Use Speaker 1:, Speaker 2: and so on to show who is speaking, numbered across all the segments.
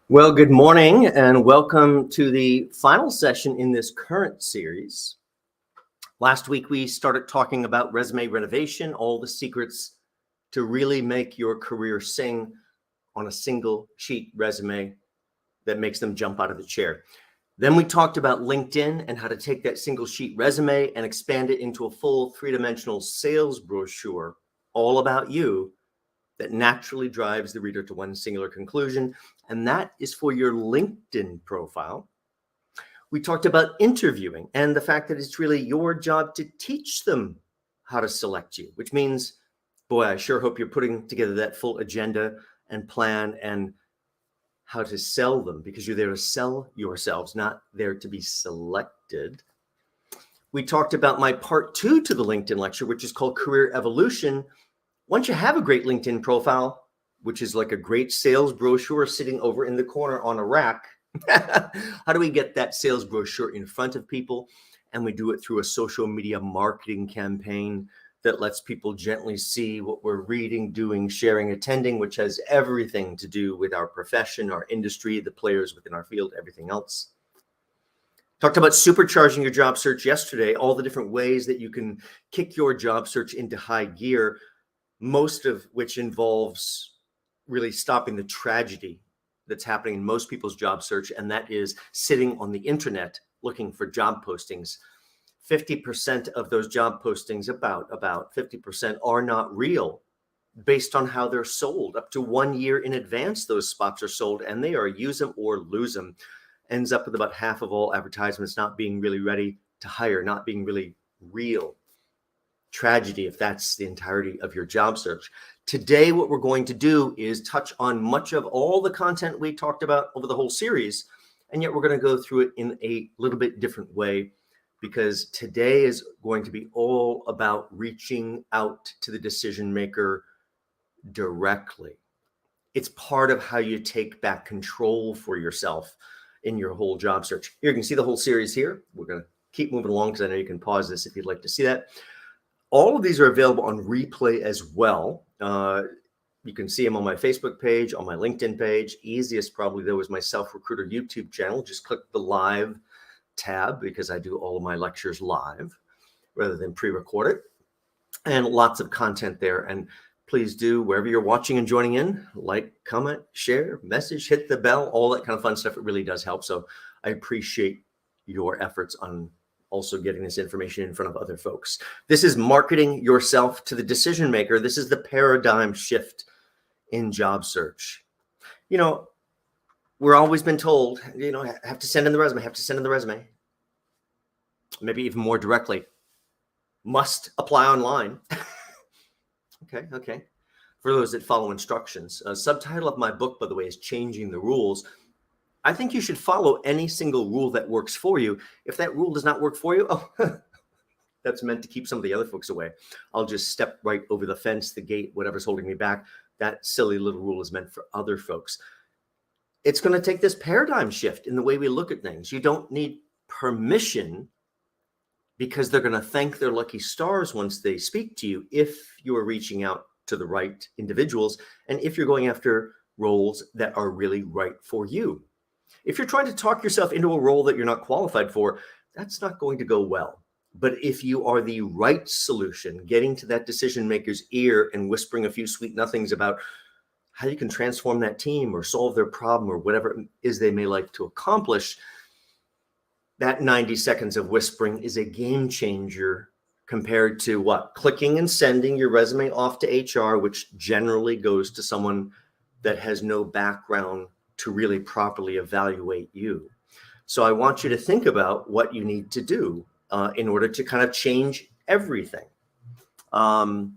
Speaker 1: Well, good morning and welcome to the final session in this current series. Last week, we started talking about resume renovation, all the secrets to really make your career sing on a single sheet resume that makes them jump out of the chair. Then we talked about LinkedIn and how to take that single sheet resume and expand it into a full three-dimensional sales brochure all about you that naturally drives the reader to one singular conclusion, and that is for your LinkedIn profile. We talked about interviewing and the fact that it's really your job to teach them how to select you, which means, boy, I sure hope you're putting together that full agenda and plan and how to sell them, because you're there to sell yourselves, not there to be selected. We talked about my part 2 to the LinkedIn lecture, which is called Career Evolution. Once you have a great LinkedIn profile, which is like a great sales brochure sitting over in the corner on a rack, how do we get that sales brochure in front of people? And we do it through a social media marketing campaign that lets people gently see what we're reading, doing, sharing, attending, which has everything to do with our profession, our industry, the players within our field, everything else. Talked about supercharging your job search yesterday, all the different ways that you can kick your job search into high gear, most of which involves really stopping the tragedy that's happening in most people's job search, and that is sitting on the internet looking for job postings. 50% of those job postings, about 50%, are not real based on how they're sold. Up to 1 year in advance, those spots are sold, and they are use them or lose them. Ends up with about half of all advertisements not being really ready to hire, not being really real. Tragedy if that's the entirety of your job search. Today, what we're going to do is touch on much of all the content we talked about over the whole series, and yet we're going to go through it in a little bit different way, because today is going to be all about reaching out to the decision maker directly. It's part of how you take back control for yourself in your whole job search. Here you can see the whole series here. We're going to keep moving along because I know you can pause this if you'd like to see that. All of these are available on replay as well. You can see them on my Facebook page, on my LinkedIn page. Easiest probably though is my Self-Recruiter YouTube channel. Just click the live tab because I do all of my lectures live rather than pre-recorded, and lots of content there. And please do, wherever you're watching and joining in, like, comment, share, message, hit the bell, all that kind of fun stuff. It really does help. So I appreciate your efforts on also getting this information in front of other folks. This is marketing yourself to the decision maker. This is the paradigm shift in job search. You know, we're always been told, have to send in the resume, maybe even more directly, must apply online. Okay. For those that follow instructions. Subtitle of my book, by the way, is Changing the Rules. I think you should follow any single rule that works for you. If that rule does not work for you, that's meant to keep some of the other folks away. I'll just step right over the fence, the gate, whatever's holding me back. That silly little rule is meant for other folks. It's going to take this paradigm shift in the way we look at things. You don't need permission, because they're going to thank their lucky stars once they speak to you if you are reaching out to the right individuals and if you're going after roles that are really right for you. If you're trying to talk yourself into a role that you're not qualified for, that's not going to go well. But if you are the right solution, getting to that decision maker's ear and whispering a few sweet nothings about how you can transform that team or solve their problem or whatever it is they may like to accomplish, that 90 seconds of whispering is a game changer compared to what? Clicking and sending your resume off to HR, which generally goes to someone that has no background to really properly evaluate you. So I want you to think about what you need to do in order to kind of change everything. I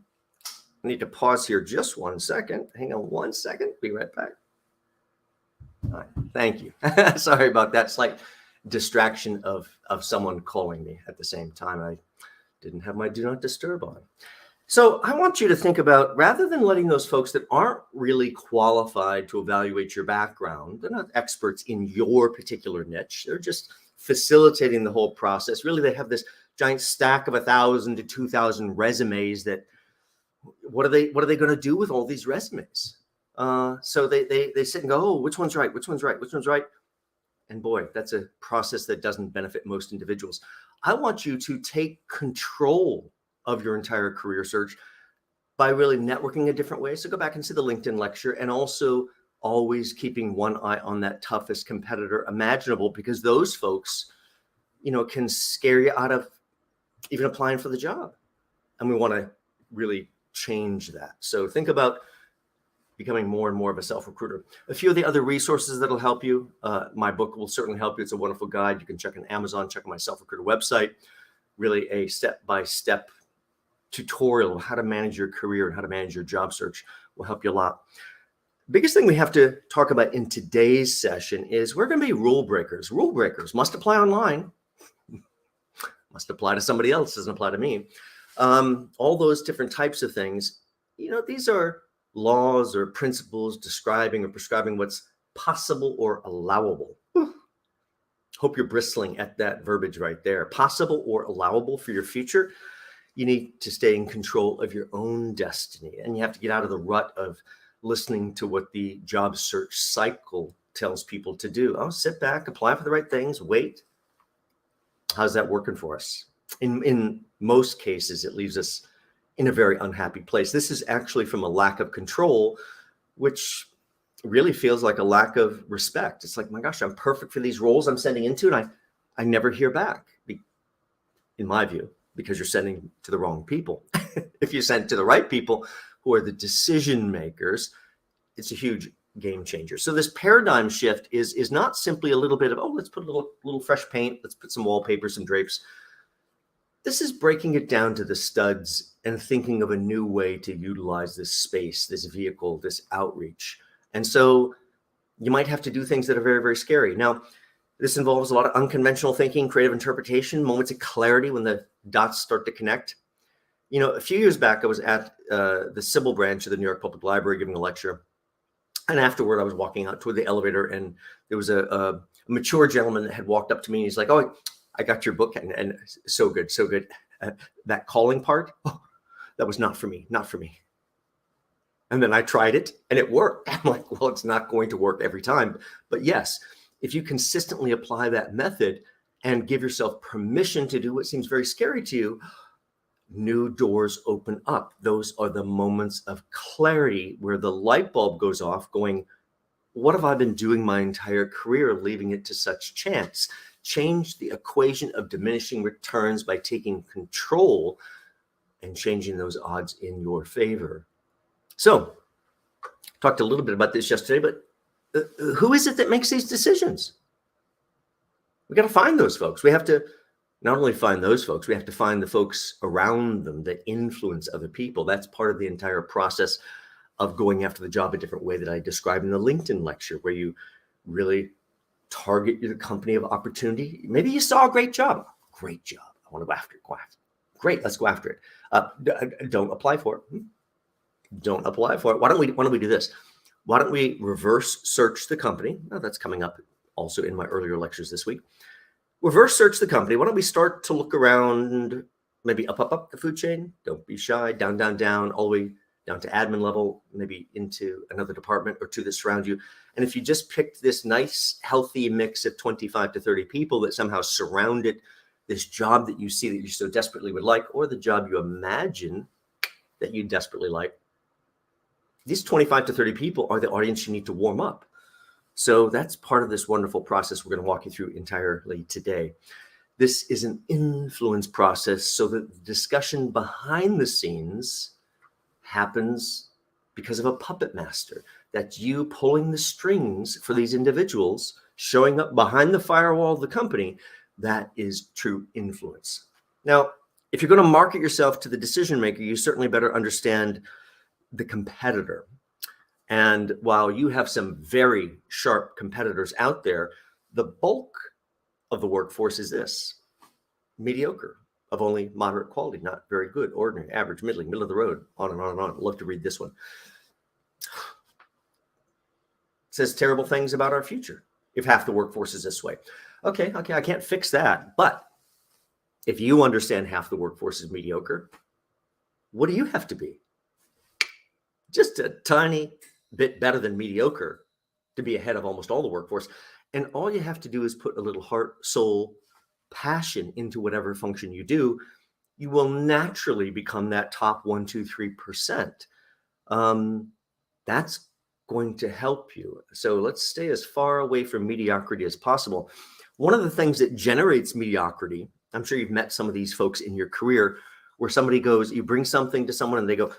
Speaker 1: need to pause here just 1 second. Hang on 1 second. Be right back. All right. Thank you. Sorry about that slight distraction of someone calling me at the same time. I didn't have my do not disturb on. So I want you to think about, rather than letting those folks that aren't really qualified to evaluate your background, they're not experts in your particular niche, they're just facilitating the whole process. Really, they have this giant stack of 1,000 to 2,000 resumes that, what are they going to do with all these resumes? So they sit and go, oh, which one's right? Which one's right? Which one's right? And boy, that's a process that doesn't benefit most individuals. I want you to take control of your entire career search by really networking a different way. So go back and see the LinkedIn lecture, and also always keeping one eye on that toughest competitor imaginable, because those folks, can scare you out of even applying for the job. And we want to really change that. So think about becoming more and more of a self-recruiter. A few of the other resources that'll help you. My book will certainly help you. It's a wonderful guide. You can check on Amazon, check on my self-recruiter website. Really a step-by-step tutorial of how to manage your career and how to manage your job search will help you a lot. Biggest thing we have to talk about in today's session is we're going to be rule breakers. Rule breakers must apply online, must apply to somebody else, doesn't apply to me. All those different types of things, these are laws or principles describing or prescribing what's possible or allowable. Hope you're bristling at that verbiage right there. Possible or allowable for your future. You need to stay in control of your own destiny, and you have to get out of the rut of listening to what the job search cycle tells people to do. Oh, sit back, apply for the right things, wait. How's that working for us? In most cases, it leaves us in a very unhappy place. This is actually from a lack of control, which really feels like a lack of respect. It's like, my gosh, I'm perfect for these roles I'm sending into, and I never hear back, in my view, because you're sending to the wrong people. If you send to the right people, who are the decision makers, it's a huge game changer. So this paradigm shift is not simply a little bit of, let's put a little fresh paint, let's put some wallpaper, some drapes. This is breaking it down to the studs and thinking of a new way to utilize this space, this vehicle, this outreach. And so you might have to do things that are very, very scary. Now, this involves a lot of unconventional thinking, creative interpretation, moments of clarity when the dots start to connect. A few years back, I was at the Civil branch of the New York Public Library giving a lecture. And afterward, I was walking out toward the elevator, and there was a mature gentleman that had walked up to me. And he's like, oh, I got your book. And so good, so good. That calling part, that was not for me, not for me. And then I tried it, and it worked. I'm like, well, it's not going to work every time. But yes, if you consistently apply that method and give yourself permission to do what seems very scary to you, new doors open up. Those are the moments of clarity where the light bulb goes off going, what have I been doing my entire career, leaving it to such chance? Change the equation of diminishing returns by taking control and changing those odds in your favor. So, talked a little bit about this yesterday, but who is it that makes these decisions? We got to find those folks. We have to not only find those folks, we have to find the folks around them that influence other people. That's part of the entire process of going after the job a different way that I described in the LinkedIn lecture, where you really target your company of opportunity. Maybe you saw a great job. Great job. I want to go after it. Go after it. Great. Let's go after it. Don't apply for it. Don't apply for it. Why don't we do this? Why don't we reverse search the company? Oh, that's coming up also in my earlier lectures this week. Reverse search the company. Why don't we start to look around, maybe up the food chain? Don't be shy. Down, all the way down to admin level, maybe into another department or two that surround you. And if you just picked this nice, healthy mix of 25 to 30 people that somehow surrounded this job that you see that you so desperately would like, or the job you imagine that you desperately like, these 25 to 30 people are the audience you need to warm up. So that's part of this wonderful process we're going to walk you through entirely today. This is an influence process, so that the discussion behind the scenes happens because of a puppet master. That's you pulling the strings for these individuals, showing up behind the firewall of the company. That is true influence. Now, if you're going to market yourself to the decision maker, you certainly better understand the competitor. And while you have some very sharp competitors out there, the bulk of the workforce is this: mediocre, of only moderate quality, not very good, ordinary, average, middling, middle of the road, on and on and on. I'd love to read this one. It says terrible things about our future if half the workforce is this way. Okay, I can't fix that. But if you understand half the workforce is mediocre, what do you have to be? Just a tiny bit better than mediocre to be ahead of almost all the workforce. And all you have to do is put a little heart, soul, passion into whatever function you do. You will naturally become that top 1, 2, 3%. That's going to help you. So let's stay as far away from mediocrity as possible. One of the things that generates mediocrity, I'm sure you've met some of these folks in your career, where somebody goes, you bring something to someone and they go,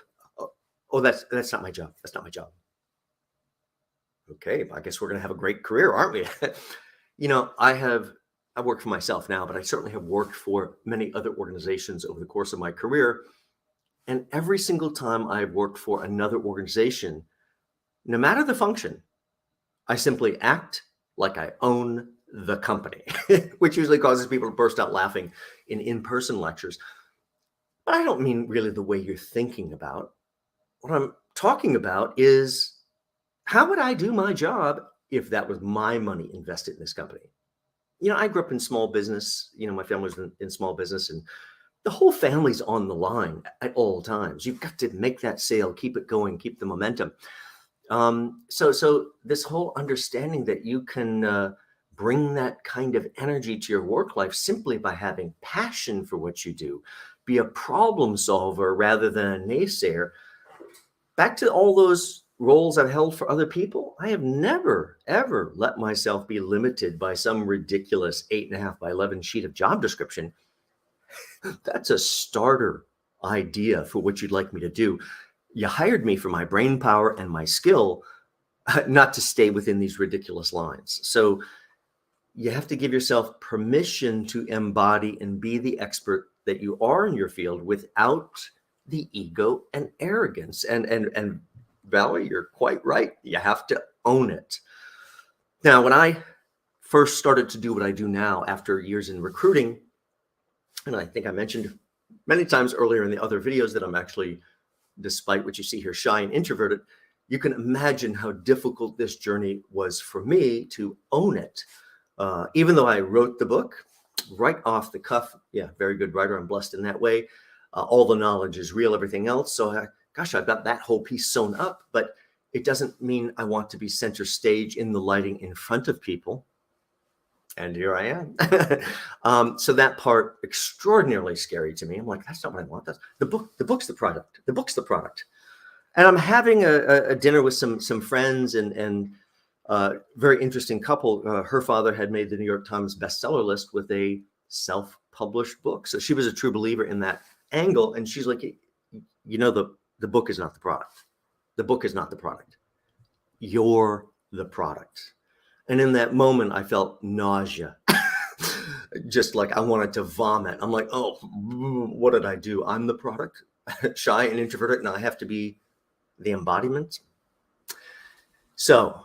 Speaker 1: oh, that's not my job. That's not my job. Okay, I guess we're going to have a great career, aren't we? I work for myself now, but I certainly have worked for many other organizations over the course of my career. And every single time I've worked for another organization, no matter the function, I simply act like I own the company, which usually causes people to burst out laughing in in-person lectures. But I don't mean really the way you're thinking about. What I'm talking about is, how would I do my job if that was my money invested in this company? I grew up in small business. My family was in small business, and the whole family's on the line at all times. You've got to make that sale, keep it going, keep the momentum. So this whole understanding that you can bring that kind of energy to your work life simply by having passion for what you do, be a problem solver rather than a naysayer. Back to all those roles I've held for other people, I have never, ever let myself be limited by some ridiculous 8.5 by 11 sheet of job description. That's a starter idea for what you'd like me to do. You hired me for my brain power and my skill, not to stay within these ridiculous lines. So you have to give yourself permission to embody and be the expert that you are in your field without the ego and arrogance. And Valerie, you're quite right. You have to own it. Now, when I first started to do what I do now after years in recruiting, and I think I mentioned many times earlier in the other videos that I'm actually, despite what you see here, shy and introverted, you can imagine how difficult this journey was for me to own it. Even though I wrote the book right off the cuff, yeah, very good writer, I'm blessed in that way. All the knowledge is real, everything else. So I've got that whole piece sewn up, but it doesn't mean I want to be center stage in the lighting in front of people. And here I am. So that part, extraordinarily scary to me. I'm like, that's not what I want. That's the book. The book's the product. The book's the product. And I'm having a dinner with some friends and very interesting couple. Her father had made the New York Times bestseller list with a self-published book. So she was a true believer in that angle. And she's like, the book is not the product. The book is not the product. You're the product. And in that moment, I felt nausea, just like I wanted to vomit. I'm like, oh, what did I do? I'm the product, shy and introverted, and I have to be the embodiment. So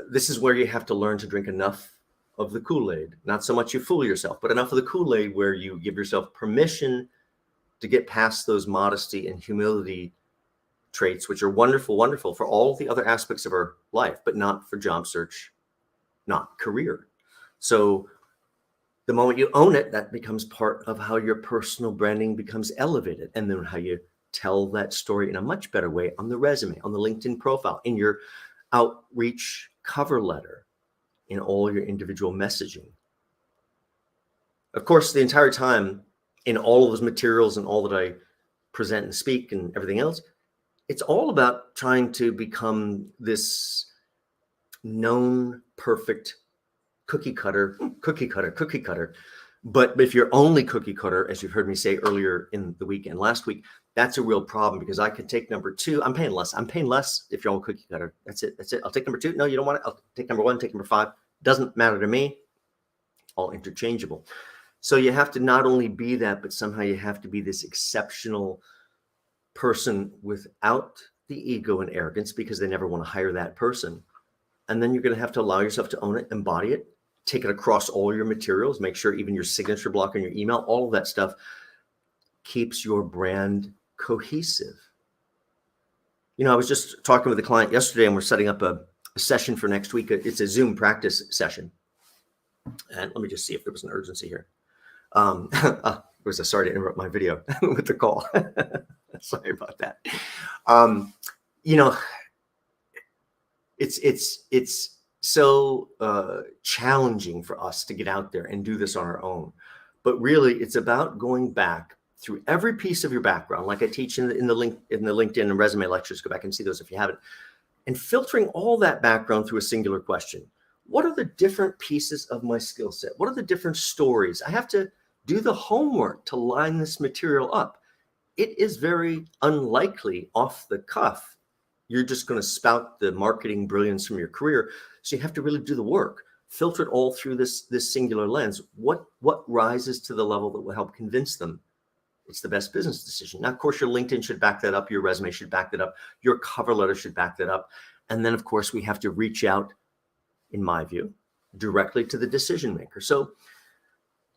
Speaker 1: this is where you have to learn to drink enough of the Kool-Aid. Not so much you fool yourself, but enough of the Kool-Aid where you give yourself permission to get past those modesty and humility traits, which are wonderful, wonderful for all the other aspects of our life, but not for job search, not career. So the moment you own it, that becomes part of how your personal branding becomes elevated. And then how you tell that story in a much better way on the resume, on the LinkedIn profile, in your outreach cover letter, in all your individual messaging. Of course, the entire time in all of those materials and all that I present and speak and everything else, it's all about trying to become this known, perfect cookie cutter. But if you're only cookie cutter, as you've heard me say earlier in the week and last week, that's a real problem, because I could take number 2. I'm paying less if you're all cookie cutter. That's it. I'll take number 2. No, you don't want it. I'll take number 1, take number 5. Doesn't matter to me. All interchangeable. So you have to not only be that, but somehow you have to be this exceptional person without the ego and arrogance, because they never want to hire that person. And then you're going to have to allow yourself to own it, embody it, take it across all your materials, make sure even your signature block on your email, all of that stuff keeps your brand cohesive. I was just talking with a client yesterday, and we're setting up a session for next week. It's a Zoom practice session. And let me just see if there was an urgency here. Sorry to interrupt my video with the call. Sorry about that. It's so challenging for us to get out there and do this on our own. But really, it's about going back through every piece of your background, like I teach in the LinkedIn and resume lectures. Go back and see those if you haven't, and filtering all that background through a singular question. What are the different pieces of my skill set? What are the different stories? I have to do the homework to line this material up. It is very unlikely off the cuff you're just going to spout the marketing brilliance from your career. So you have to really do the work, filter it all through this singular lens. What rises to the level that will help convince them it's the best business decision? Now, of course, your LinkedIn should back that up. Your resume should back that up. Your cover letter should back that up. And then, of course, we have to reach out, in my view, directly to the decision maker. So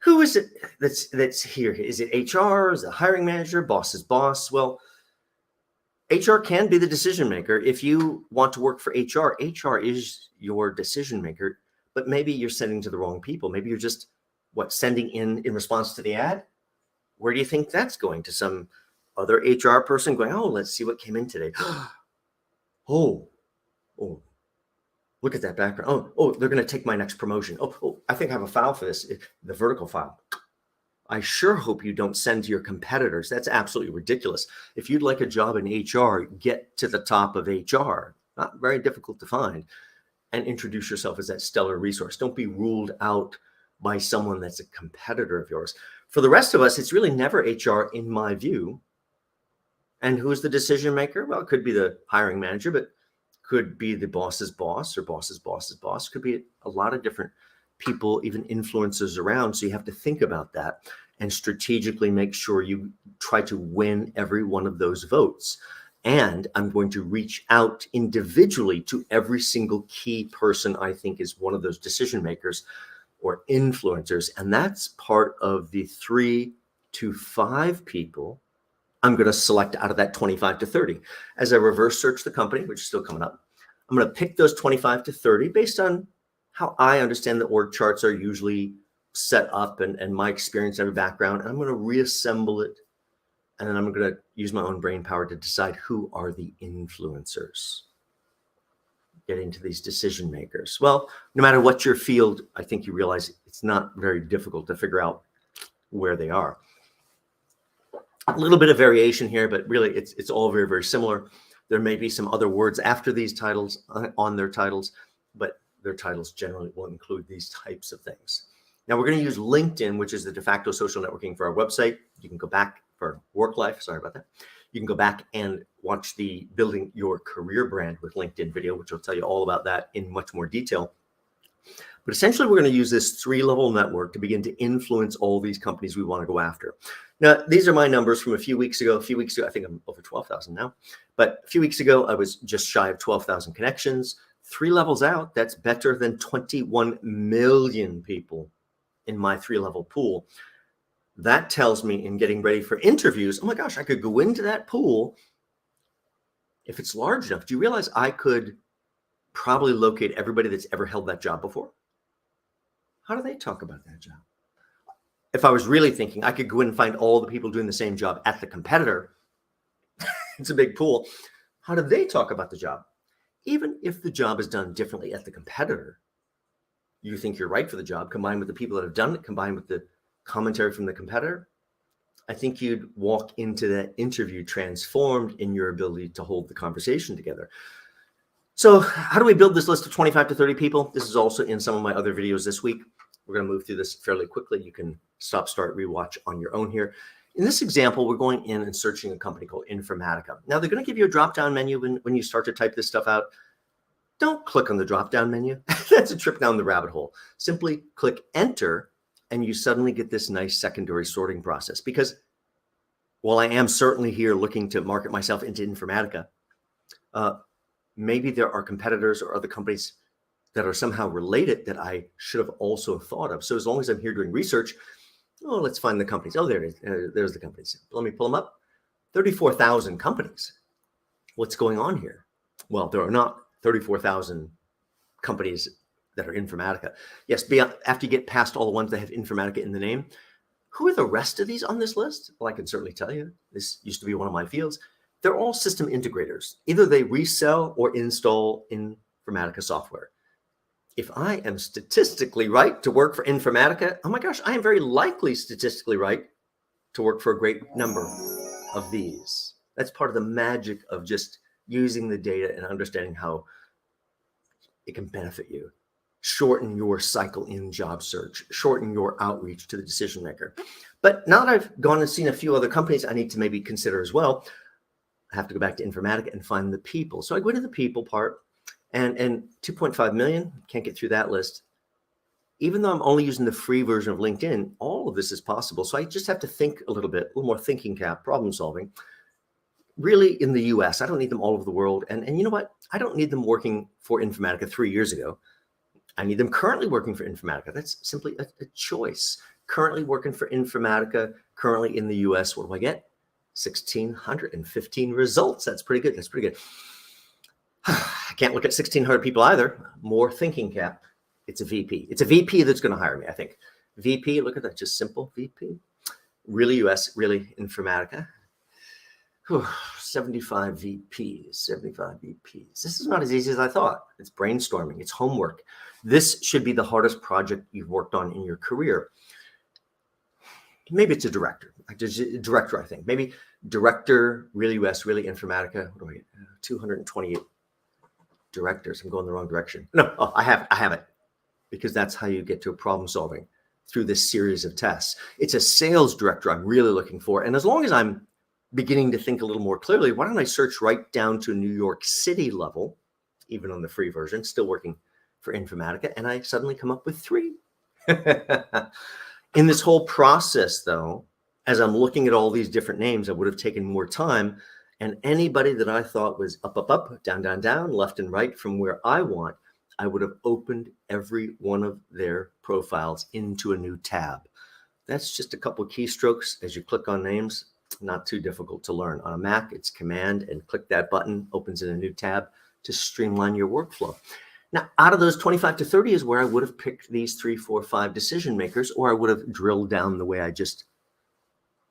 Speaker 1: who is it that's here? Is it HR? Is it hiring manager? Boss's boss? Well, HR can be the decision maker. If you want to work for HR is your decision maker, but maybe you're sending to the wrong people. Maybe you're just sending in response to the ad. Where do you think that's going? To some other HR person going, oh, let's see what came in today. Oh, look at that background. Oh, they're going to take my next promotion. Oh, I think I have a file for this, the vertical file. I sure hope you don't send to your competitors. That's absolutely ridiculous. If you'd like a job in HR, get to the top of HR. Not very difficult to find. And introduce yourself as that stellar resource. Don't be ruled out by someone that's a competitor of yours. For the rest of us, it's really never HR, in my view. And who's the decision maker? Well, it could be the hiring manager, but could be the boss's boss or boss's boss's boss. Could be a lot of different people, even influencers around. So you have to think about that and strategically make sure you try to win every one of those votes. And I'm going to reach out individually to every single key person I think is one of those decision makers or influencers. And that's part of the 3 to 5 people I'm going to select out of that 25 to 30. As I reverse search the company, which is still coming up, I'm going to pick those 25 to 30 based on how I understand the org charts are usually set up and my experience and background. And I'm going to reassemble it. And then I'm going to use my own brain power to decide who are the influencers. Get into these decision makers. Well, no matter what your field, I think you realize it's not very difficult to figure out where they are. A little bit of variation here, but really it's all very, very similar. There may be some other words after these titles on their titles, but their titles generally will include these types of things. Now we're going to use LinkedIn, which is the de facto social networking for our website. You can go back for work life. Sorry about that. You can go back and watch the Building Your Career Brand with LinkedIn video, which will tell you all about that in much more detail. But essentially, we're going to use this 3-level network to begin to influence all these companies we want to go after. Now, these are my numbers from a few weeks ago. I think I'm over 12,000 now. But a few weeks ago, I was just shy of 12,000 connections. 3 levels out, that's better than 21 million people in my 3-level pool. That tells me in getting ready for interviews, oh my gosh, I could go into that pool if it's large enough. Do you realize I could probably locate everybody that's ever held that job before? How do they talk about that job? If I was really thinking, I could go in and find all the people doing the same job at the competitor. It's a big pool. How do they talk about the job? Even if the job is done differently at the competitor, you think you're right for the job, combined with the people that have done it, combined with the commentary from the competitor, I think you'd walk into that interview transformed in your ability to hold the conversation together. So how do we build this list of 25 to 30 people? This is also in some of my other videos this week. We're going to move through this fairly quickly. You can stop, start, rewatch on your own here. In this example, we're going in and searching a company called Informatica. Now, they're going to give you a drop-down menu when you start to type this stuff out. Don't click on the drop-down menu. That's a trip down the rabbit hole. Simply click Enter, and you suddenly get this nice secondary sorting process. Because while I am certainly here looking to market myself into Informatica, maybe there are competitors or other companies that are somehow related that I should have also thought of. So as long as I'm here doing research, let's find the companies. Oh, there it is. There's the companies. Let me pull them up. 34,000 companies. What's going on here? Well, there are not 34,000 companies that are Informatica. Yes, after you get past all the ones that have Informatica in the name, who are the rest of these on this list? Well, I can certainly tell you. This used to be one of my fields. They're all system integrators. Either they resell or install Informatica Informatica software. If I am statistically right to work for Informatica, oh my gosh, I am very likely statistically right to work for a great number of these. That's part of the magic of just using the data and understanding how it can benefit you. Shorten your cycle in job search, shorten your outreach to the decision maker. But now that I've gone and seen a few other companies I need to maybe consider as well, I have to go back to Informatica and find the people. So I go to the people part, and 2.5 million, can't get through that list. Even though I'm only using the free version of LinkedIn, all of this is possible. So I just have to think a little more thinking cap, problem solving. Really in the US, I don't need them all over the world. And you know what? I don't need them working for Informatica 3 years ago. I need them currently working for Informatica. That's simply a choice. Currently working for Informatica, currently in the US, what do I get? 1,615 results. That's pretty good. That's pretty good. I can't look at 1,600 people either. More thinking cap. It's a VP. It's a VP that's going to hire me, I think. VP, look at that, just simple VP. Really US, really Informatica. 75 VPs, 75 VPs. This is not as easy as I thought. It's brainstorming, it's homework. This should be the hardest project you've worked on in your career. Maybe it's a director. I think. Maybe director, really US, really Informatica. What do I get? 228 directors. I'm going the wrong direction. No, I have it. Because that's how you get to a problem solving, through this series of tests. It's a sales director I'm really looking for. And as long as I'm beginning to think a little more clearly, why don't I search right down to New York City level, even on the free version, still working for Informatica, and I suddenly come up with 3. In this whole process, though, as I'm looking at all these different names, I would have taken more time. And anybody that I thought was up, down, left and right from where I want, I would have opened every one of their profiles into a new tab. That's just a couple of keystrokes as you click on names. Not too difficult to learn. On a Mac, it's Command and click that button, opens in a new tab to streamline your workflow. Now, out of those 25 to 30 is where I would have picked these 3, 4, 5 decision makers, or I would have drilled down the way I just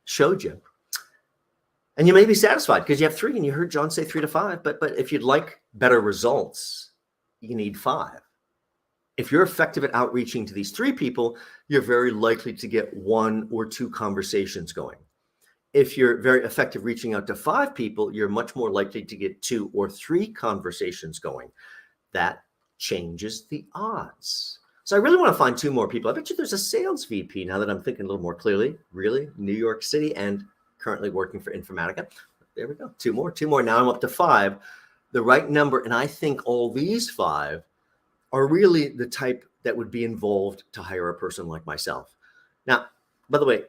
Speaker 1: showed you. And you may be satisfied because you have 3, and you heard John say 3 to 5. But if you'd like better results, you need 5. If you're effective at outreaching to these 3 people, you're very likely to get 1 or 2 conversations going. If you're very effective reaching out to 5 people, you're much more likely to get 2 or 3 conversations going. That changes the odds. So I really want to find 2 more people. I bet you there's a sales VP, now that I'm thinking a little more clearly. Really? New York City and currently working for Informatica. There we go. 2 more. Now I'm up to 5. The right number. And I think all these 5 are really the type that would be involved to hire a person like myself. Now, by the way,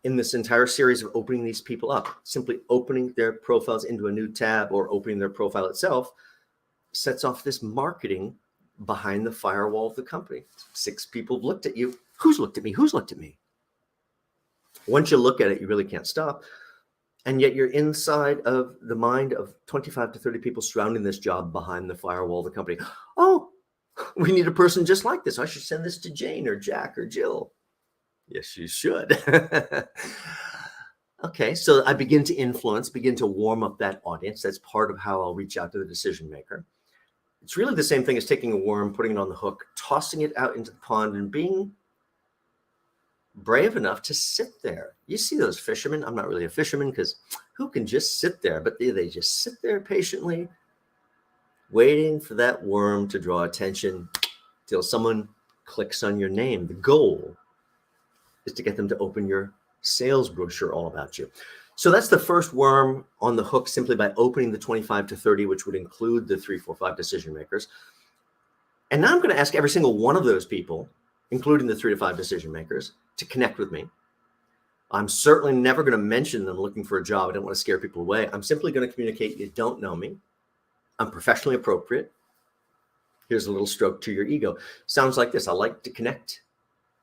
Speaker 1: in this entire series of opening these people up, simply opening their profiles into a new tab or opening their profile itself sets off this marketing behind the firewall of the company. 6 people have looked at you. Who's looked at me? Who's looked at me? Once you look at it, you really can't stop. And yet you're inside of the mind of 25 to 30 people surrounding this job behind the firewall of the company. Oh, we need a person just like this. I should send this to Jane or Jack or Jill. Yes, you should. Okay, so I begin to influence, begin to warm up that audience. That's part of how I'll reach out to the decision maker. It's really the same thing as taking a worm, putting it on the hook, tossing it out into the pond, and being brave enough to sit there. You see those fishermen? I'm not really a fisherman because who can just sit there? But they just sit there patiently, waiting for that worm to draw attention till someone clicks on your name. The goal is to get them to open your sales brochure all about you. So that's the first worm on the hook, simply by opening the 25 to 30, which would include the 3, 4, 5 decision makers. And now I'm going to ask every single one of those people, including the 3 to 5 decision makers, to connect with me. I'm certainly never going to mention them looking for a job. I don't want to scare people away. I'm simply going to communicate you don't know me. I'm professionally appropriate. Here's a little stroke to your ego. Sounds like this. I like to connect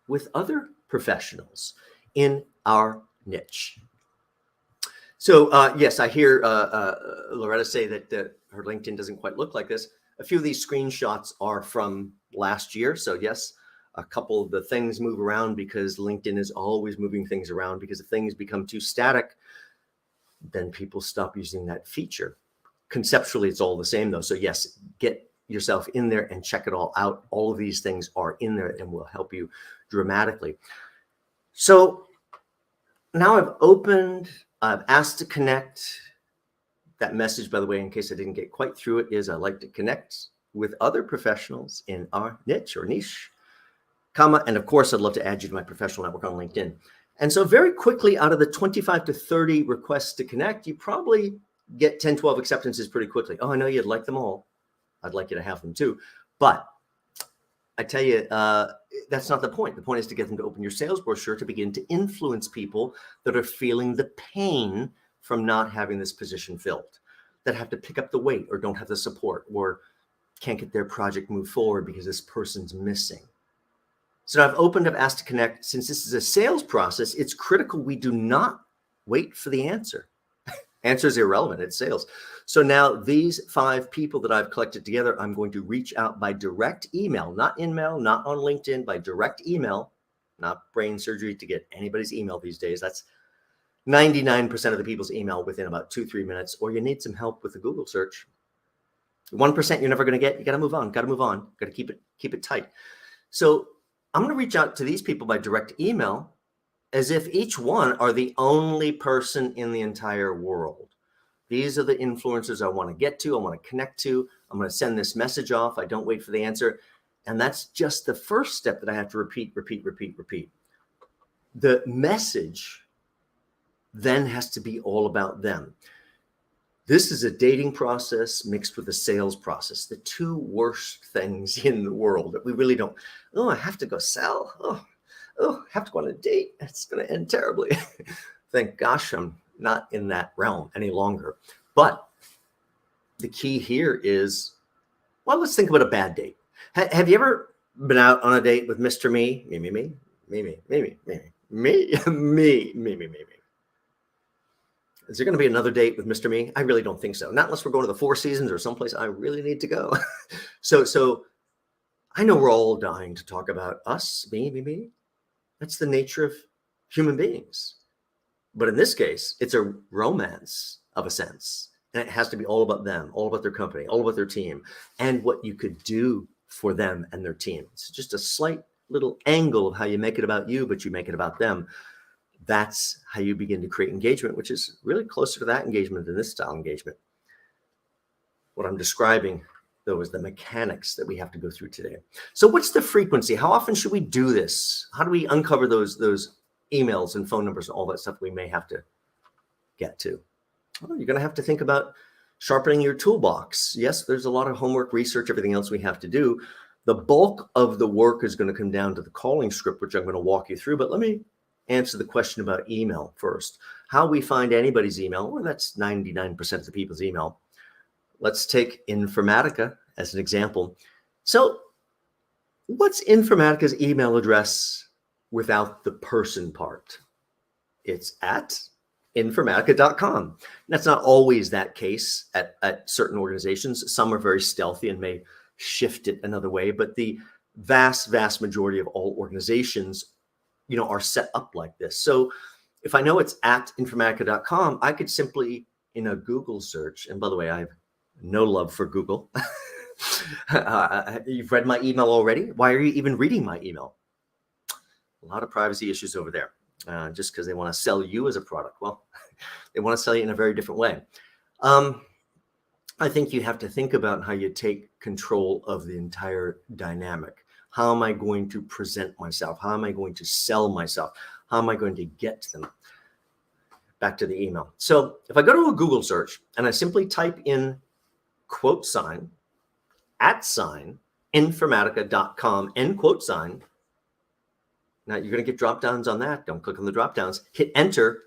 Speaker 1: with other professionals in our niche. So yes, I hear Loretta say that her LinkedIn doesn't quite look like this. A few of these screenshots are from last year. So yes, a couple of the things move around because LinkedIn is always moving things around, because if things become too static, then people stop using that feature. Conceptually, it's all the same though. So yes, get yourself in there and check it all out. All of these things are in there and will help you dramatically. So now I've asked to connect. That message, by the way, in case I didn't get quite through it, is I like to connect with other professionals in our niche, and of course, I'd love to add you to my professional network on LinkedIn. And so very quickly, out of the 25 to 30 requests to connect, you probably get 10, 12 acceptances pretty quickly. Oh, I know you'd like them all. I'd like you to have them too. But I tell you, that's not the point. The point is to get them to open your sales brochure to begin to influence people that are feeling the pain from not having this position filled, that have to pick up the weight or don't have the support or can't get their project moved forward because this person's missing. So I've asked to connect. Since this is a sales process, it's critical we do not wait for the answer. Answer is irrelevant. It's sales. So now these 5 people that I've collected together, I'm going to reach out by direct email, not in-mail, not on LinkedIn, by direct email, not brain surgery to get anybody's email these days. That's 99% of the people's email within about 2-3 minutes, or you need some help with the Google search. 1% you're never going to get. You got to move on. Got to keep it tight. So I'm going to reach out to these people by direct email as if each one are the only person in the entire world. These are the influencers I want to get to. I want to connect to. I'm going to send this message off. I don't wait for the answer. And that's just the first step that I have to repeat. The message then has to be all about them. This is a dating process mixed with a sales process, the 2 worst things in the world that we really don't. Oh, I have to go sell. Oh, I have to go on a date. It's going to end terribly. Thank gosh, I'm not in that realm any longer. But the key here is, well, let's think about a bad date. Have you ever been out on a date with Mr. Me? Me. Is there going to be another date with Mr. Me? I really don't think so. Not unless we're going to the Four Seasons or someplace I really need to go. So I know we're all dying to talk about us, me. That's the nature of human beings. But in this case, it's a romance of a sense. And it has to be all about them, all about their company, all about their team, and what you could do for them and their team. It's just a slight little angle of how you make it about you, but you make it about them. That's how you begin to create engagement, which is really closer to that engagement than this style engagement. What I'm describing, though, is the mechanics that we have to go through today. So what's the frequency? How often should we do this? How do we uncover those emails and phone numbers and all that stuff we may have to get to? Well, you're going to have to think about sharpening your toolbox. Yes, there's a lot of homework, research, everything else we have to do. The bulk of the work is going to come down to the calling script, which I'm going to walk you through. But let me answer the question about email first. How we find anybody's email, well, that's 99% of the people's email. Let's take Informatica as an example. So what's Informatica's email address without the person part? It's at informatica.com. That's not always that case at certain organizations. Some are very stealthy and may shift it another way, but the vast majority of all organizations are set up like this. So if I know it's at informatica.com, I could simply, in a Google search, and by the way, I have no love for Google. You've read my email already. Why are you even reading my email? A lot of privacy issues over there, just because they want to sell you as a product. Well, they want to sell you in a very different way. I think you have to think about how you take control of the entire dynamic. How am I going to present myself? How am I going to sell myself? How am I going to get to them? Back to the email. So if I go to a Google search and I simply type in @ informatica.com, now you're going to get drop downs on that. Don't click on the drop downs, hit enter,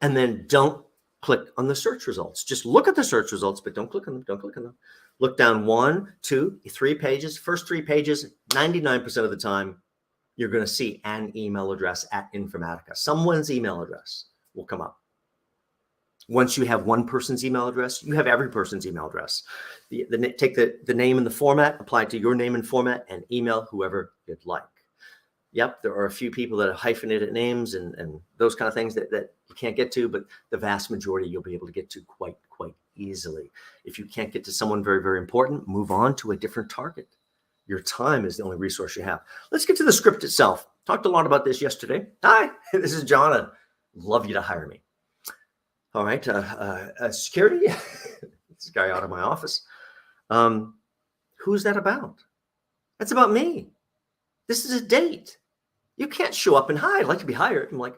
Speaker 1: and then don't click on the search results. Just look at the search results, but don't click on them. Look down 1, 2, 3 pages. First 3 pages, 99% of the time, you're going to see an email address at Informatica. Someone's email address will come up. Once you have one person's email address, you have every person's email address. Take the name and the format, apply it to your name and format, and email whoever you'd like. Yep, there are a few people that have hyphenated names and those kind of things that you can't get to, but the vast majority you'll be able to get to quite easily. If you can't get to someone very, very important, move on to a different target. Your time is the only resource you have. Let's get to the script itself. Talked a lot about this yesterday. Hi, this is John. I'd love you to hire me. All right, security, this guy out of my office. Who's that about? That's about me. This is a date. You can't show up and hi, I'd like to be hired. I'm like,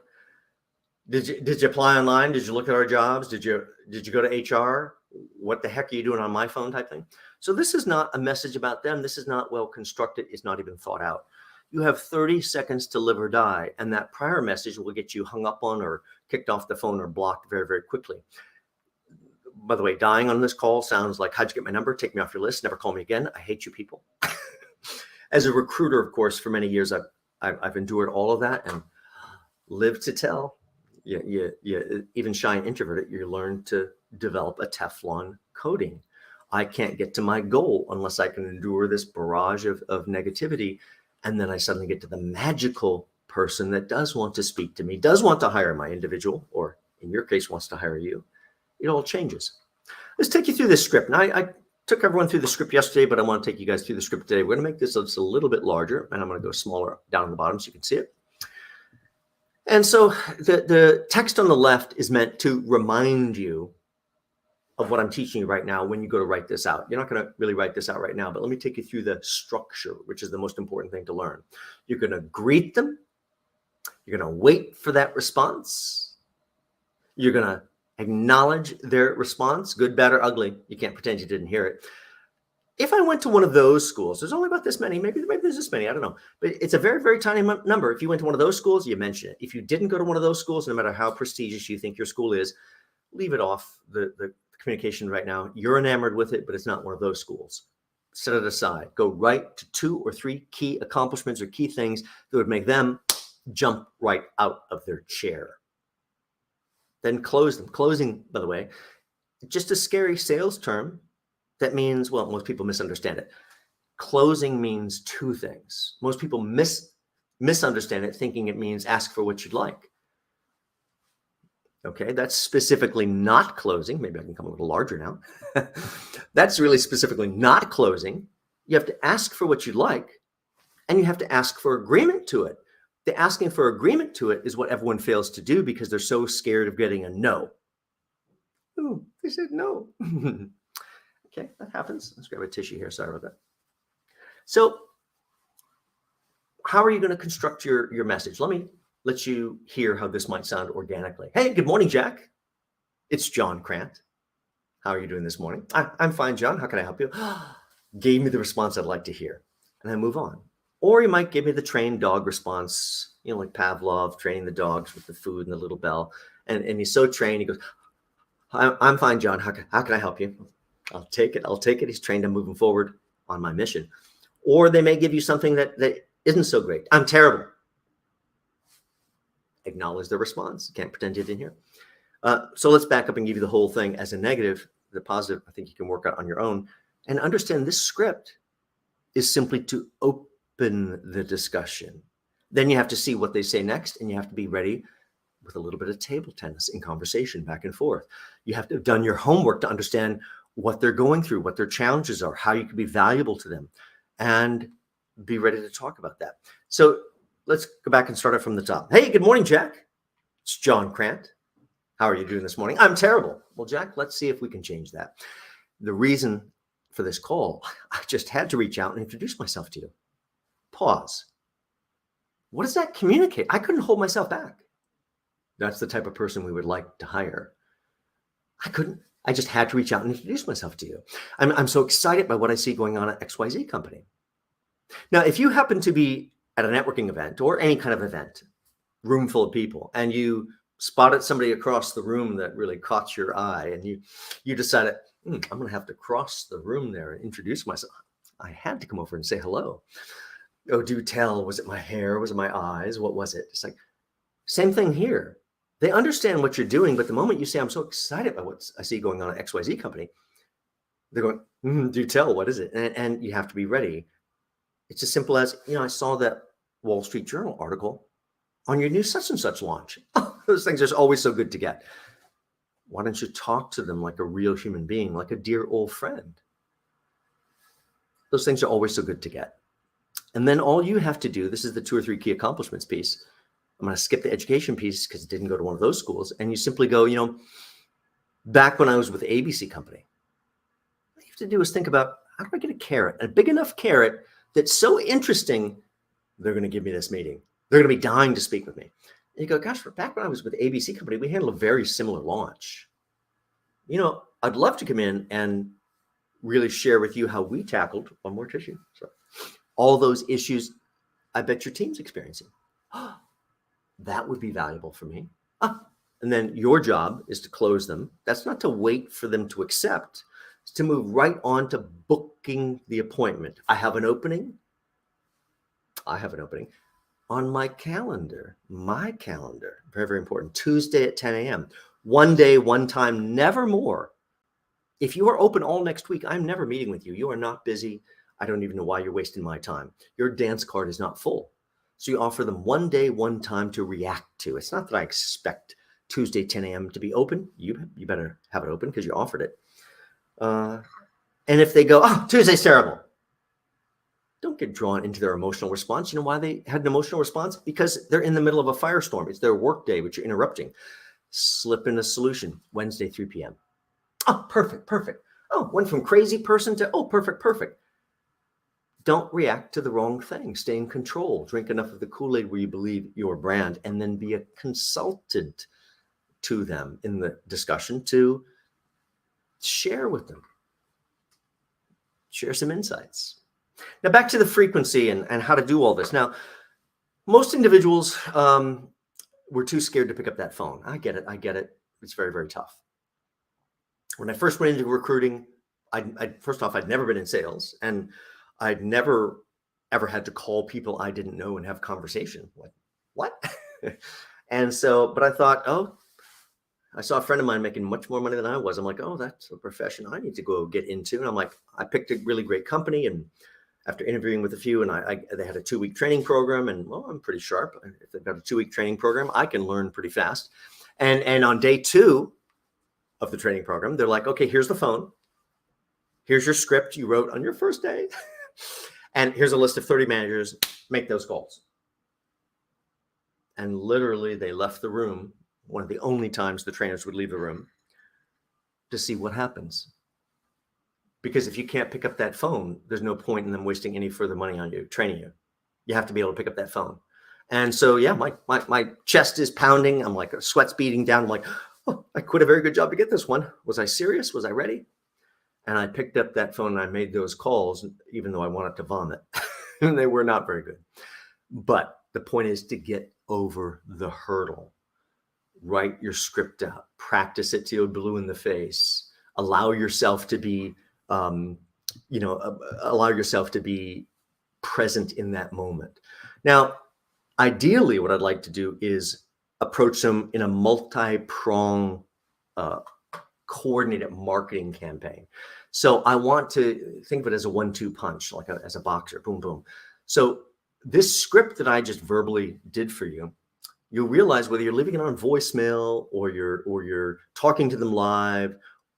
Speaker 1: did you apply online? Did you look at our jobs? Did you go to HR? What the heck are you doing on my phone type thing? So this is not a message about them. This is not well constructed. It's not even thought out. You have 30 seconds to live or die. And that prior message will get you hung up on or kicked off the phone or blocked very, very quickly. By the way, dying on this call sounds like, how'd you get my number? Take me off your list. Never call me again. I hate you people. As a recruiter, of course, for many years, I've endured all of that and lived to tell. You even shy and introverted, you learn to develop a Teflon coating. I can't get to my goal unless I can endure this barrage of negativity. And then I suddenly get to the magical person that does want to speak to me, does want to hire my individual, or in your case, wants to hire you. It all changes. Let's take you through this script. Now, I took everyone through the script yesterday, but I want to take you guys through the script today. We're going to make this just a little bit larger, and I'm going to go smaller down on the bottom so you can see it. And so the text on the left is meant to remind you of what I'm teaching you right now when you go to write this out. You're not going to really write this out right now, but let me take you through the structure, which is the most important thing to learn. You're going to greet them. You're going to wait for that response. You're going to acknowledge their response, good, bad, or ugly. You can't pretend you didn't hear it. If I went to one of those schools, there's only about this many, maybe there's this many, I don't know, but it's a very, very tiny number. If you went to one of those schools, you mention it. If you didn't go to one of those schools, no matter how prestigious you think your school is, leave it off the communication right now. You're enamored with it, but it's not one of those schools. Set it aside. Go right to 2 or 3 key accomplishments or key things that would make them jump right out of their chair. Then close them. Closing, by the way, just a scary sales term. That means, well, most people misunderstand it. Closing means 2 things. Most people misunderstand it, thinking it means ask for what you'd like. Okay, that's specifically not closing. Maybe I can come a little larger now. That's really specifically not closing. You have to ask for what you'd like, and you have to ask for agreement to it. The asking for agreement to it is what everyone fails to do because they're so scared of getting a no. Oh, they said no. Okay, that happens. Let's grab a tissue here. Sorry about that. So how are you going to construct your message? Let me let you hear how this might sound organically. Hey, good morning, Jack. It's John Crant. How are you doing this morning? I'm fine, John. How can I help you? Gave me the response I'd like to hear. And then move on. Or you might give me the trained dog response, like Pavlov, training the dogs with the food and the little bell. And he's so trained, he goes, I'm fine, John. How can I help you? I'll take it. He's trained. I'm moving forward on my mission. Or they may give you something that isn't so great. I'm terrible. Acknowledge the response. You can't pretend you didn't hear. So let's back up and give you the whole thing as a negative. The positive, I think you can work out on your own. And understand this script is simply to open the discussion. Then you have to see what they say next, and you have to be ready with a little bit of table tennis in conversation back and forth. You have to have done your homework to understand what they're going through, what their challenges are, how you can be valuable to them, and be ready to talk about that. So let's go back and start it from the top. Hey, good morning, Jack. It's John Crant. How are you doing this morning? I'm terrible. Well, Jack, let's see if we can change that. The reason for this call, I just had to reach out and introduce myself to you. Pause. What does that communicate? I couldn't hold myself back. That's the type of person we would like to hire. I just had to reach out and introduce myself to you. I'm so excited by what I see going on at XYZ company. Now, if you happen to be at a networking event or any kind of event, room full of people, and you spotted somebody across the room that really caught your eye, and you decided, I'm going to have to cross the room there and introduce myself. I had to come over and say hello. Oh, do tell. Was it my hair? Was it my eyes? What was it? It's like, same thing here. They understand what you're doing, but the moment you say, I'm so excited by what I see going on at XYZ company, they're going, do tell, what is it? And you have to be ready. It's as simple as, I saw that Wall Street Journal article on your new such and such launch. Those things are always so good to get. Why don't you talk to them like a real human being, like a dear old friend? Those things are always so good to get. And then all you have to do, this is the 2 or 3 key accomplishments piece. I'm going to skip the education piece because it didn't go to one of those schools. And you simply go, back when I was with ABC Company, all you have to do is think about, how do I get a carrot, a big enough carrot that's so interesting, they're going to give me this meeting. They're going to be dying to speak with me. And you go, gosh, back when I was with ABC Company, we handled a very similar launch. I'd love to come in and really share with you how we tackled one more tissue. So all those issues, I bet your team's experiencing. That would be valuable for me. And then your job is to close them. That's not to wait for them to accept. It's to move right on to booking the appointment. I have an opening on my calendar. Very, very important. Tuesday at 10 a.m. One day, one time, never more. If you are open all next week, I'm never meeting with you. You are not busy. I don't even know why you're wasting my time. Your dance card is not full. So you offer them one day, one time to react to. It's not that I expect Tuesday, 10 a.m. to be open. You better have it open because you offered it. And if they go, oh, Tuesday's terrible, don't get drawn into their emotional response. You know why they had an emotional response? Because they're in the middle of a firestorm. It's their work day, which you're interrupting. Slip in a solution. Wednesday, 3 p.m. Oh, perfect. Oh, went from crazy person to, oh, perfect. Don't react to the wrong thing. Stay in control. Drink enough of the Kool-Aid where you believe your brand, and then be a consultant to them in the discussion to share with them. Share some insights. Now back to the frequency and how to do all this. Now, most individuals were too scared to pick up that phone. I get it. It's very, very tough. When I first went into recruiting, first off, I'd never been in sales, and I'd never ever had to call people I didn't know and have conversation. Like, what? And so, but I thought, I saw a friend of mine making much more money than I was. I'm like, oh, that's a profession I need to go get into. And I'm like, I picked a really great company, and after interviewing with a few, and they had a 2-week training program, and well, I'm pretty sharp. If they've got a 2-week training program, I can learn pretty fast. And on day 2 of the training program, they're like, okay, here's the phone. Here's your script you wrote on your first day. And here's a list of 30 managers, make those calls. And literally they left the room, one of the only times the trainers would leave the room, to see what happens. Because if you can't pick up that phone, there's no point in them wasting any further money on you, training you. You have to be able to pick up that phone. And so, yeah, my chest is pounding. I'm like, sweat's beating down. I'm like, oh, I quit a very good job to get this one. Was I serious? Was I ready? And I picked up that phone and I made those calls, even though I wanted to vomit. And they were not very good. But the point is to get over the hurdle. Write your script out. Practice it till you're blue in the face. Allow yourself to be, allow yourself to be present in that moment. Now, ideally, what I'd like to do is approach them in a multi-prong coordinated marketing campaign. So I want to think of it as a 1-2 punch, like as a boxer, boom, boom. So this script that I just verbally did for you, you'll realize whether you're leaving it on voicemail or you're talking to them live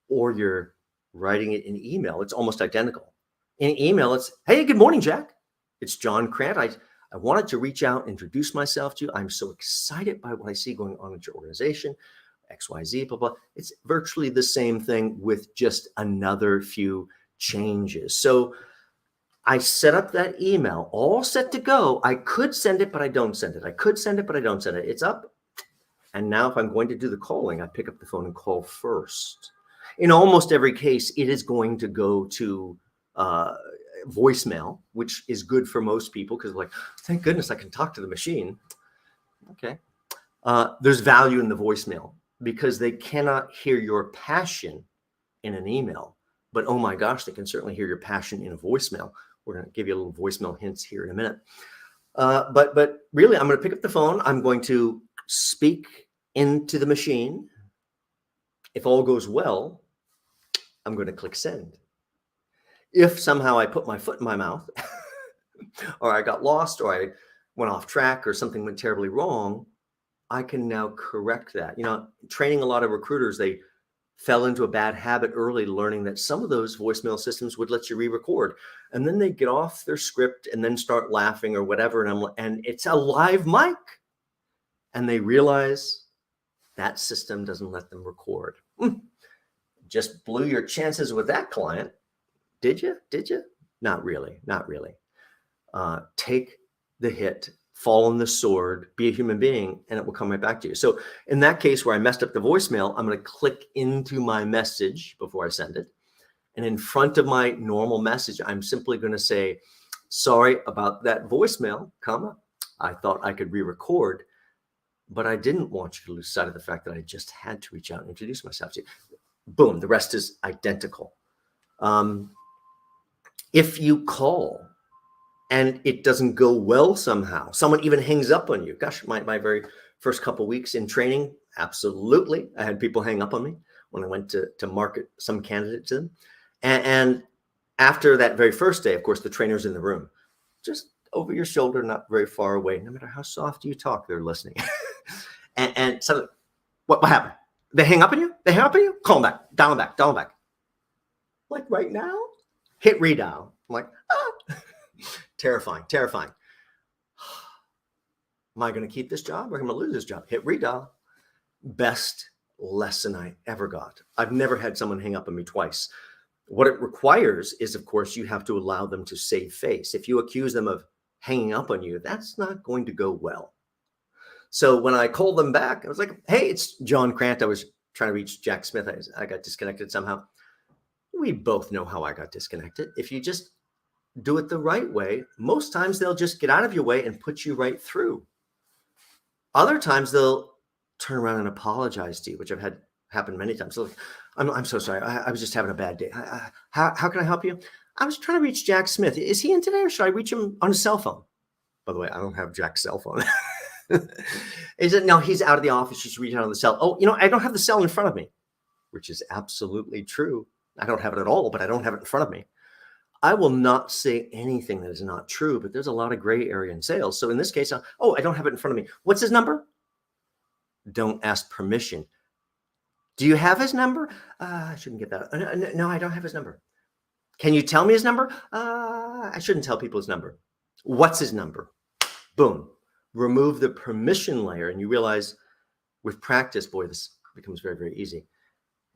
Speaker 1: or you're writing it in email, it's almost identical. In email, it's, hey, good morning, Jack. It's John Crant. I wanted to reach out and introduce myself to you. I'm so excited by what I see going on at your organization. XYZ, blah, blah. It's virtually the same thing with just another few changes. So I set up that email, all set to go. I could send it, but I don't send it. I could send it, but I don't send it. It's up. And now if I'm going to do the calling, I pick up the phone and call first. In almost every case, it is going to go to voicemail, which is good for most people because like, thank goodness I can talk to the machine. Okay. There's value in the voicemail because they cannot hear your passion in an email, but oh my gosh, they can certainly hear your passion in a voicemail. We're going to give you a little voicemail hints here in a minute. But really, I'm going to pick up the phone. I'm going to speak into the machine. If all goes well, I'm going to click send. If somehow I put my foot in my mouth or I got lost or I went off track or something went terribly wrong, I can now correct that. You know, training a lot of recruiters, they fell into a bad habit early, learning that some of those voicemail systems would let you re-record, and then they get off their script and then start laughing or whatever, and it's a live mic, and they realize that system doesn't let them record. Just blew your chances with that client. Did you? Not really. Take the hit, fall on the sword, be a human being, and it will come right back to you. So in that case where I messed up the voicemail, I'm going to click into my message before I send it. And in front of my normal message, I'm simply going to say, sorry about that voicemail, comma, I thought I could re-record, but I didn't want you to lose sight of the fact that I just had to reach out and introduce myself to you. Boom, the rest is identical. If you call and it doesn't go well somehow, someone even hangs up on you. Gosh, my very first couple of weeks in training, absolutely. I had people hang up on me when I went to market some candidate to them. And after that very first day, of course, the trainer's in the room, just over your shoulder, not very far away. No matter how soft you talk, they're listening. and so what happened? They hang up on you? They hang up on you? Call them back, dial them back. Like right now? Hit redial. I'm like, Terrifying. Am I going to keep this job or am I going to lose this job? Hit redial. Best lesson I ever got. I've never had someone hang up on me twice. What it requires is, of course, you have to allow them to save face. If you accuse them of hanging up on you, that's not going to go well. So when I called them back, I was like, hey, it's John Crant. I was trying to reach Jack Smith. I got disconnected somehow. We both know how I got disconnected. If you just do it the right way, most times they'll just get out of your way and put you right through. Other times they'll turn around and apologize to you, which I've had happen many times. So I'm so sorry. I was just having a bad day. How can I help you? I was trying to reach Jack Smith. Is he in today or should I reach him on his cell phone? By the way, I don't have Jack's cell phone. He said, no, he's out of the office. Just reach out on the cell. Oh, I don't have the cell in front of me, which is absolutely true. I don't have it at all, but I don't have it in front of me. I will not say anything that is not true, but there's a lot of gray area in sales. So in this case, I don't have it in front of me. What's his number? Don't ask permission. Do you have his number? I shouldn't get that. No, I don't have his number. Can you tell me his number? I shouldn't tell people his number. What's his number? Boom. Remove the permission layer and you realize with practice, boy, this becomes very, very easy.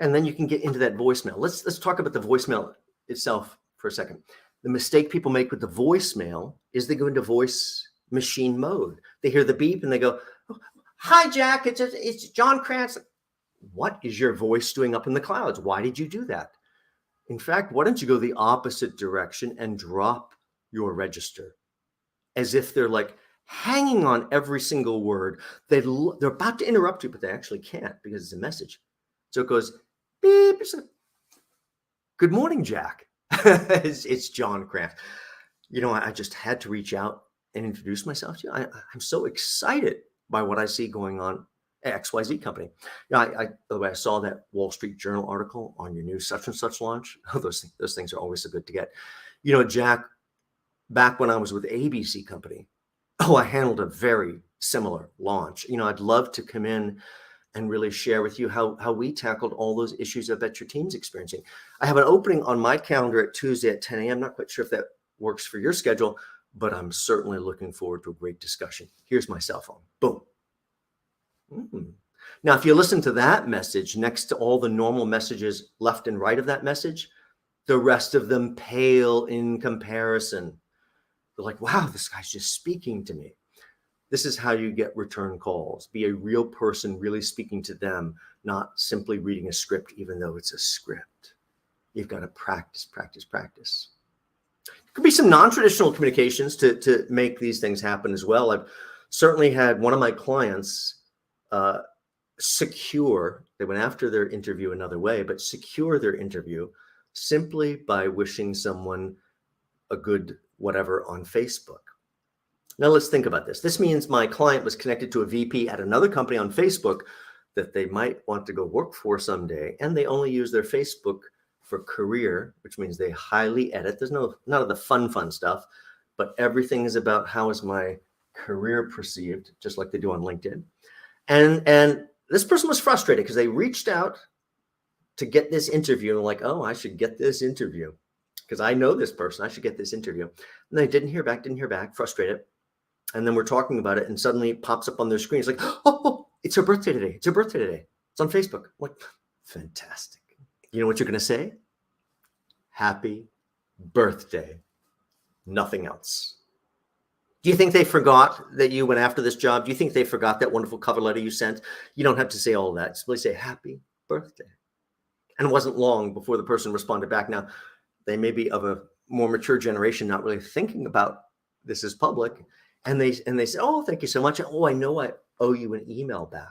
Speaker 1: And then you can get into that voicemail. Let's talk about the voicemail itself for a second. The mistake people make with the voicemail is they go into voice machine mode. They hear the beep and they go, hi, Jack, it's John Crant. What is your voice doing up in the clouds? Why did you do that? In fact, why don't you go the opposite direction and drop your register as if they're like hanging on every single word. They're about to interrupt you, but they actually can't because it's a message. So it goes, beep. Good morning, Jack. It's John Crant. I just had to reach out and introduce myself to you. I'm so excited by what I see going on at XYZ company. By the way, I saw that Wall Street Journal article on your new such and such launch. Those things are always so good to get. Jack, back when I was with ABC company, I handled a very similar launch. I'd love to come in and really share with you how we tackled all those issues I bet your team's experiencing. I have an opening on my calendar at Tuesday at 10 a.m. Not quite sure if that works for your schedule, but I'm certainly looking forward to a great discussion. Here's my cell phone. Boom. Now, if you listen to that message next to all the normal messages left and right of that message, the rest of them pale in comparison. They're like, wow, this guy's just speaking to me. This is how you get return calls. Be a real person really speaking to them, not simply reading a script, even though it's a script. You've got to practice. There could be some non-traditional communications to make these things happen as well. I've certainly had one of my clients secure, they went after their interview another way, but secure their interview simply by wishing someone a good whatever on Facebook. Now let's think about this. This means my client was connected to a VP at another company on Facebook that they might want to go work for someday, and they only use their Facebook for career, which means they highly edit. There's none of the fun stuff, but everything is about how is my career perceived, just like they do on LinkedIn. And this person was frustrated because they reached out to get this interview. And like, oh, I should get this interview because I know this person. I should get this interview. And they didn't hear back, frustrated. And then we're talking about it and suddenly it pops up on their screen. It's like, oh, it's her birthday today. It's her birthday today. It's on Facebook. I'm like, fantastic. You know what you're going to say? Happy birthday. Nothing else. Do you think they forgot that you went after this job? Do you think they forgot that wonderful cover letter you sent? You don't have to say all that. Simply say happy birthday. And it wasn't long before the person responded back. Now, they may be of a more mature generation, not really thinking about this as public. And they say, oh, thank you so much. Oh, I know I owe you an email back.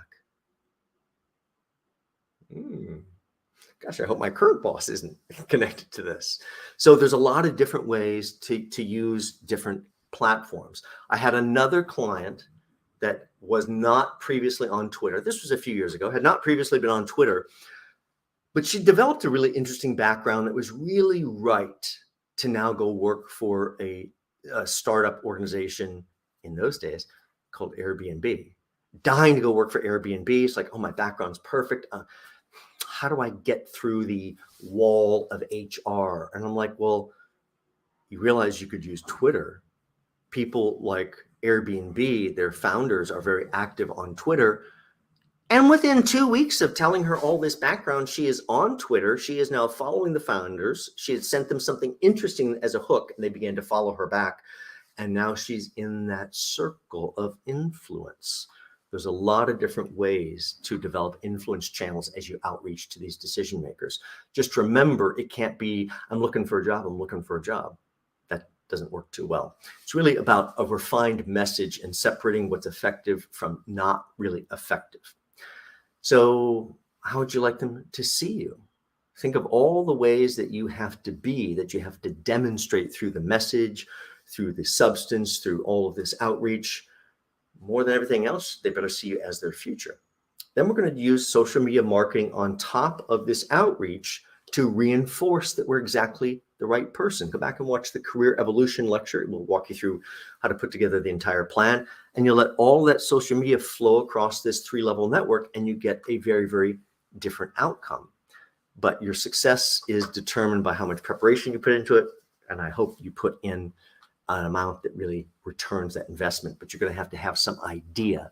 Speaker 1: Gosh, I hope my current boss isn't connected to this. So there's a lot of different ways to use different platforms. I had another client that was not previously on Twitter. This was a few years ago, had not previously been on Twitter, but she developed a really interesting background that was really right to now go work for a startup organization in those days called Airbnb. Dying to go work for Airbnb. It's like, oh, my background's perfect. How do I get through the wall of HR? And I'm like, well, you realize you could use Twitter. People like Airbnb, their founders are very active on Twitter. And within 2 weeks of telling her all this background, she is on Twitter. She is now following the founders. She had sent them something interesting as a hook, and they began to follow her back. And now she's in that circle of influence. There's a lot of different ways to develop influence channels as you outreach to these decision makers. Just remember, it can't be, I'm looking for a job, I'm looking for a job. That doesn't work too well. It's really about a refined message and separating what's effective from not really effective. So how would you like them to see you? Think of all the ways that you have to be, that you have to demonstrate through the message, through the substance, through all of this outreach. More than everything else, they better see you as their future. Then we're going to use social media marketing on top of this outreach to reinforce that we're exactly the right person. Go back and watch the Career Evolution lecture. It will walk you through how to put together the entire plan. And you'll let all that social media flow across this 3-level network, and you get a very, very different outcome. But your success is determined by how much preparation you put into it. And I hope you put in an amount that really returns that investment. But you're going to have some idea.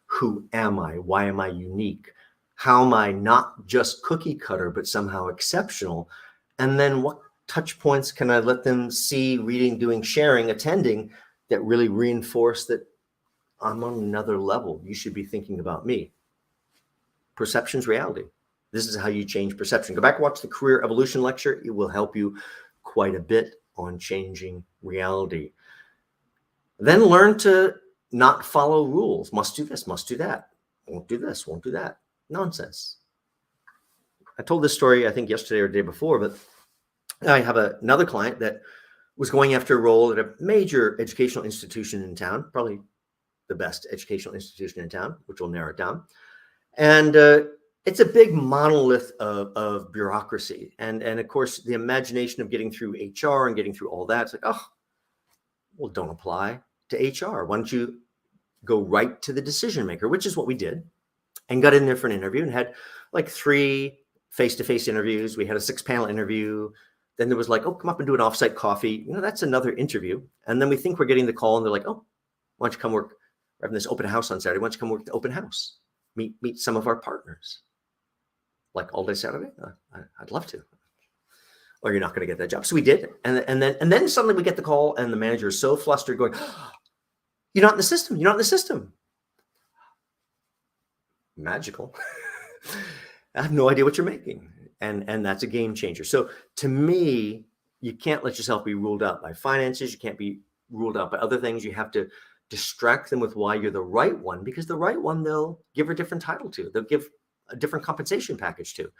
Speaker 1: Who am I? Why am I unique? How am I not just cookie cutter, but somehow exceptional? And then what touch points can I let them see, reading, doing, sharing, attending, that really reinforce that I'm on another level? You should be thinking about me. Perception's reality. This is how you change perception. Go back and watch the Career Evolution lecture. It will help you quite a bit on changing reality. Then learn to not follow rules. Must do this, must do that. Won't do this, won't do that. Nonsense. I told this story, I think yesterday or the day before, but I have another client that was going after a role at a major educational institution in town, probably the best educational institution in town, which will narrow it down. And it's a big monolith of bureaucracy. And of course, the imagination of getting through HR and getting through all that, it's like, oh, well, don't apply to HR. Why don't you go right to the decision maker, which is what we did, and got in there for an interview and had like 3 face-to-face interviews. We had a 6-panel interview. Then there was like, oh, come up and do an offsite coffee. You know, that's another interview. And then we think we're getting the call and they're like, oh, why don't you come work? We're having this open house on Saturday. Why don't you come work the open house? Meet some of our partners. Like all day Saturday? I'd love to. Or you're not going to get that job. So we did. And then suddenly we get the call and the manager is so flustered going, oh, you're not in the system. You're not in the system. Magical. I have no idea what you're making. And that's a game changer. So to me, you can't let yourself be ruled out by finances. You can't be ruled out by other things. You have to distract them with why you're the right one, because the right one, they'll give a different title to. They'll give a different compensation package to.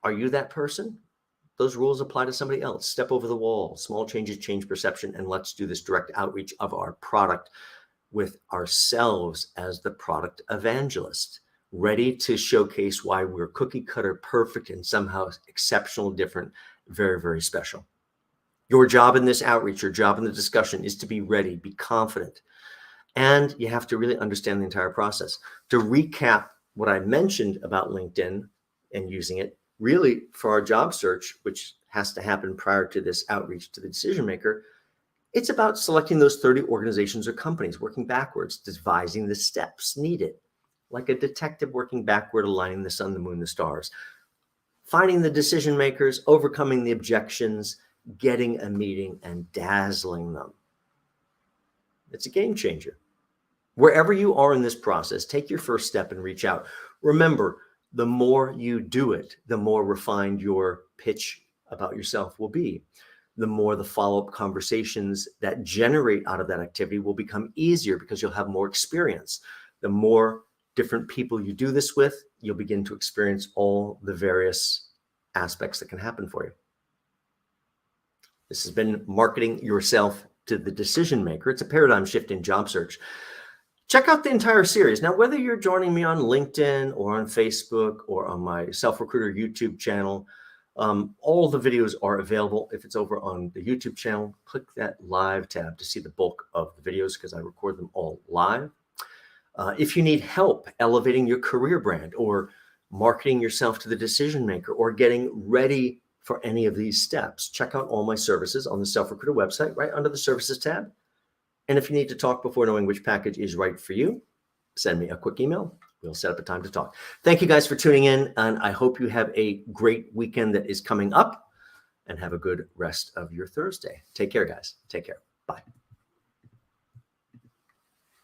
Speaker 1: Are you that person? Those rules apply to somebody else. Step over the wall. Small changes change perception. And let's do this direct outreach of our product with ourselves as the product evangelist, ready to showcase why we're cookie cutter perfect and somehow exceptional, different, very, very special. Your job in this outreach, your job in the discussion is to be ready, be confident. And you have to really understand the entire process. To recap what I mentioned about LinkedIn and using it, really for our job search, which has to happen prior to this outreach to the decision maker, it's about selecting those 30 organizations or companies, working backwards, devising the steps needed, like a detective working backward, aligning the sun, the moon, the stars, finding the decision makers, overcoming the objections, getting a meeting, and dazzling them. It's a game changer. Wherever you are in this process, take your first step and reach out. Remember, the more you do it, the more refined your pitch about yourself will be. The more the follow-up conversations that generate out of that activity will become easier because you'll have more experience. The more different people you do this with, you'll begin to experience all the various aspects that can happen for you. This has been Marketing Yourself to the Decision Maker. It's a paradigm shift in job search. Check out the entire series. Now, whether you're joining me on LinkedIn or on Facebook or on my Self-Recruiter YouTube channel, all the videos are available. If it's over on the YouTube channel, click that live tab to see the bulk of the videos because I record them all live. If you need help elevating your career brand or marketing yourself to the decision maker or getting ready for any of these steps, check out all my services on the Self-Recruiter website right under the Services tab. And if you need to talk before knowing which package is right for you, send me a quick email. We'll set up a time to talk. Thank you guys for tuning in, and I hope you have a great weekend that is coming up and have a good rest of your Thursday. Take care, guys. Take care. Bye.